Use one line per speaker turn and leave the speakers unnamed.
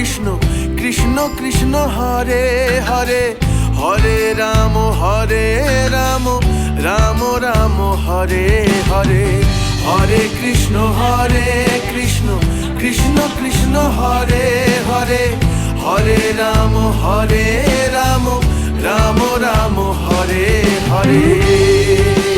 Krishna Krishna Krishna Hare Hare, Hare Ram Ram Ram Hare Hare, Hare Krishna Krishna Krishna Hare Hare, Hare Ram Ram Ram Hare Hare.